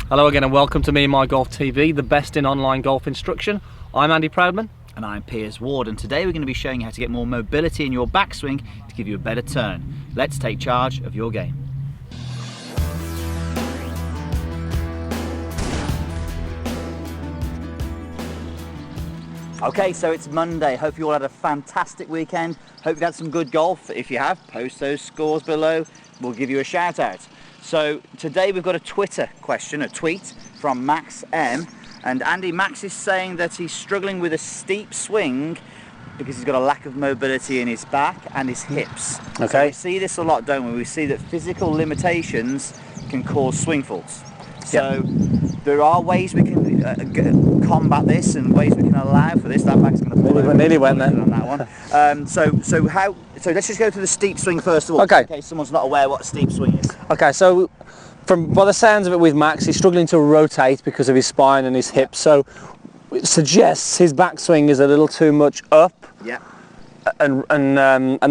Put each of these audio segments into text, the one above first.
Hello again and welcome to Meandmygolf TV, the best in online golf instruction. I'm Andy Proudman. And I'm Piers Ward, and today we're going to be showing you how to get more mobility in your backswing to give you a better turn. Let's take charge of your game. Okay, so it's Monday. Hope you all had a fantastic weekend. Hope you've had some good golf. If you have, post those scores below. We'll give you a shout out. So today we've got a Twitter question, a tweet from Max M. And Andy, Max is saying that he's struggling with a steep swing because he's got a lack of mobility in his back and his hips. Okay. So we see this a lot, don't we? We see that physical limitations can cause swing faults. So there are ways we can combat this and ways we can allow for this. That bag's going to fall over. Nearly went then. On that one. So let's just go to the steep swing first of all, okay. in case someone's not aware what a steep swing is. Okay, so by the sounds of it with Max, he's struggling to rotate because of his spine and his hips. So it suggests his backswing is a little too much up. Yeah. And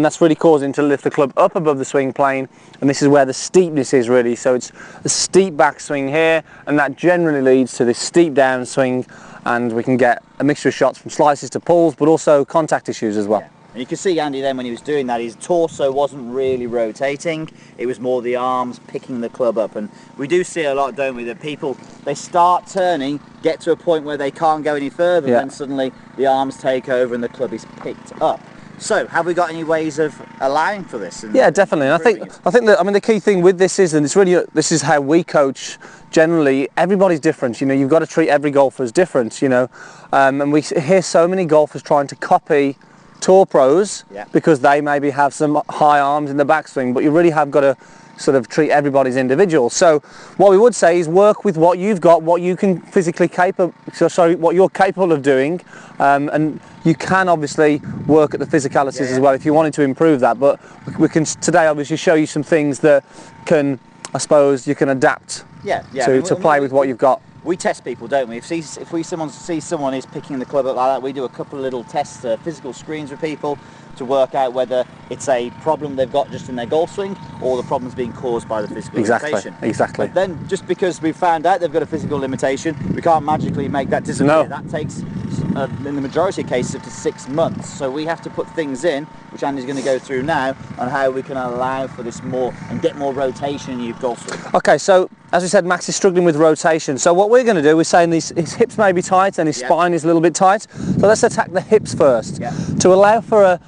that's really causing him to lift the club up above the swing plane, and this is where the steepness is really. So it's a steep backswing here, and that generally leads to this steep downswing, and we can get a mixture of shots from slices to pulls, but also contact issues as well. Yeah. And you can see Andy then when he was doing that, his torso wasn't really rotating, it was more the arms picking the club up. And we do see a lot, don't we, that people, they start turning, get to a point where they can't go any further, and then suddenly the arms take over and the club is picked up. So, have we got any ways of allowing for this? Yeah, definitely. And I think that the key thing with this is, and this is how we coach generally. Everybody's different. You know, you've got to treat every golfer as different. You know, and we hear so many golfers trying to copy tour pros because they maybe have some high arms in the backswing, but you really have got to sort of treat everybody as individual. So what we would say is work with what you've got, what you can physically what you're capable of doing, and you can obviously work at the physicalities as well if you wanted to improve that. But we can today obviously show you some things that can, I suppose, you can adapt to play with what you've got. We test people, don't we? If someone is picking the club up like that, we do a couple of little tests, physical screens with people to work out whether it's a problem they've got just in their golf swing or the problem's being caused by the physical limitation. Exactly. But then just because we've found out they've got a physical limitation, we can't magically make that disappear. No. That takes, in the majority of cases, up to 6 months. So we have to put things in, which Andy's going to go through now, on how we can allow for this more and get more rotation in your golf swing. Okay, so as we said, Max is struggling with rotation. So what we're going to do, we're saying his hips may be tight and his spine is a little bit tight. So let's attack the hips first. To allow for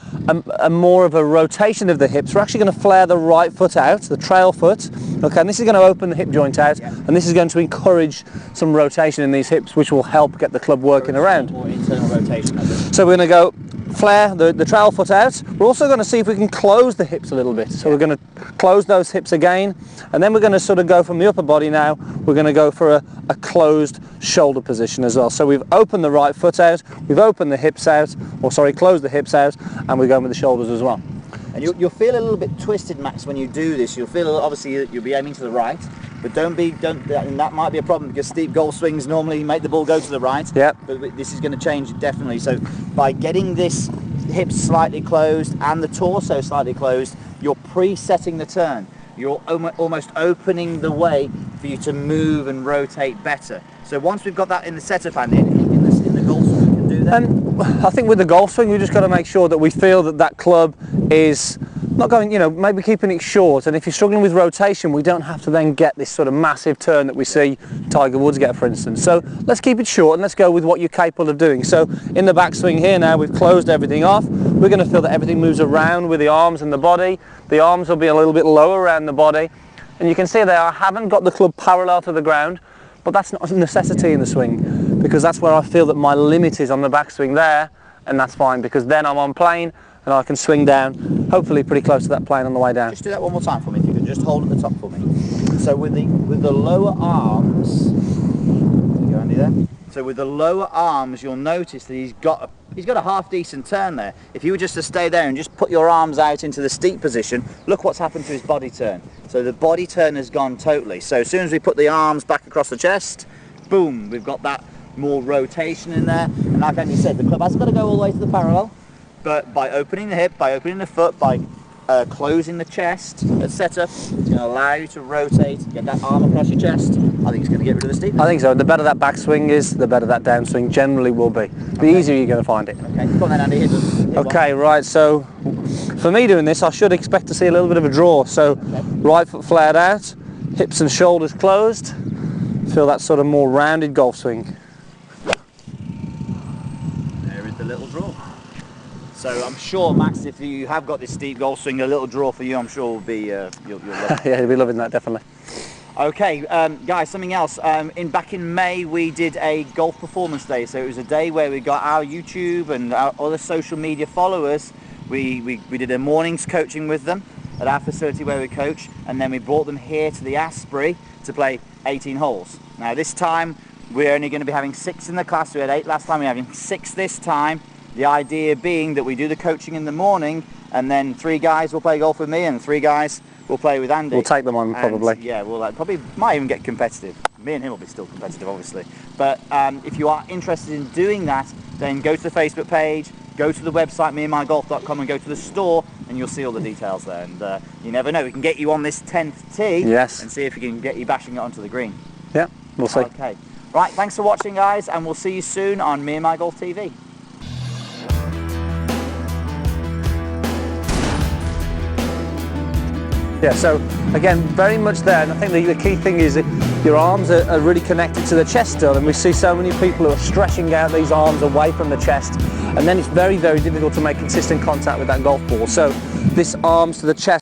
a more of a rotation of the hips, we're actually going to flare the right foot out, the trail foot. Okay, and this is going to open the hip joint out, and this is going to encourage some rotation in these hips, which will help get the club working around. More internal rotation. So we're going to go flare the trail foot out. We're also going to see if we can close the hips a little bit. So we're going to close those hips again, and then we're going to sort of go from the upper body now, we're going to go for a closed shoulder position as well. So we've opened the right foot out, we've opened the hips out, closed the hips out, and we're going with the shoulders as well. And you'll feel a little bit twisted, Max, when you do this. You'll feel, obviously, you'll be aiming to the right, but and that might be a problem because steep golf swings normally make the ball go to the right. Yeah. But this is going to change it definitely. So by getting this hips slightly closed and the torso slightly closed, you're pre-setting the turn. You're almost opening the way for you to move and rotate better. So once we've got that in the setup, Andy, in the golf swing, we can do that. And I think with the golf swing, we've just got to make sure that we feel that club is not going, maybe keeping it short. And if you're struggling with rotation, we don't have to then get this sort of massive turn that we see Tiger Woods get, for instance. So let's keep it short and let's go with what you're capable of doing. So in the backswing here now, we've closed everything off. We're going to feel that everything moves around with the arms and the body. The arms will be a little bit lower around the body. And you can see there, I haven't got the club parallel to the ground, but that's not a necessity in the swing, because that's where I feel that my limit is on the backswing there, and that's fine, because then I'm on plane and I can swing down, hopefully pretty close to that plane on the way down. Just do that one more time for me, if you could just hold at the top for me. So with the lower arms, there you go, Andy, there. So with the lower arms, you'll notice that he's got a half decent turn there. If you were just to stay there and just put your arms out into the steep position, look what's happened to his body turn. So the body turn has gone totally. So as soon as we put the arms back across the chest, boom, we've got that more rotation in there. And like Andy said, the club hasn't got to go all the way to the parallel, but by opening the hip, by opening the foot, by closing the chest at setup. It's going to allow you to rotate, get that arm across your chest. I think it's going to get rid of the steepness. I think so. The better that backswing is, the better that downswing generally will be. The easier you're going to find it. Okay, come on then, Andy. Hit Okay, right. So for me doing this, I should expect to see a little bit of a draw. So right foot flared out, hips and shoulders closed. Feel that sort of more rounded golf swing. There is the little draw. So I'm sure, Max, if you have got this steep golf swing, a little draw for you, I'm sure will be you'll love it. Yeah, you'll be loving that, definitely. Okay, guys, something else. Back in May, we did a golf performance day. So it was a day where we got our YouTube and our other social media followers. We did a morning's coaching with them at our facility where we coach, and then we brought them here to the Asprey to play 18 holes. Now this time, we're only going to be having 6 in the class. We had 8 last time, we're having 6 this time. The idea being that we do the coaching in the morning, and then 3 guys will play golf with me and 3 guys will play with Andy. We'll take them on, probably. And, yeah, we'll probably might even get competitive. Me and him will be still competitive, obviously. But if you are interested in doing that, then go to the Facebook page, go to the website meandmygolf.com, and go to the store, and you'll see all the details there. And you never know, we can get you on this 10th tee, yes, and see if we can get you bashing it onto the green. Yeah, we'll see. Okay, right. Thanks for watching, guys, and we'll see you soon on Me and My Golf TV. Yeah, so again, very much there, and I think the key thing is that your arms are really connected to the chest still, and we see so many people who are stretching out these arms away from the chest, and then it's very, very difficult to make consistent contact with that golf ball. So this arms to the chest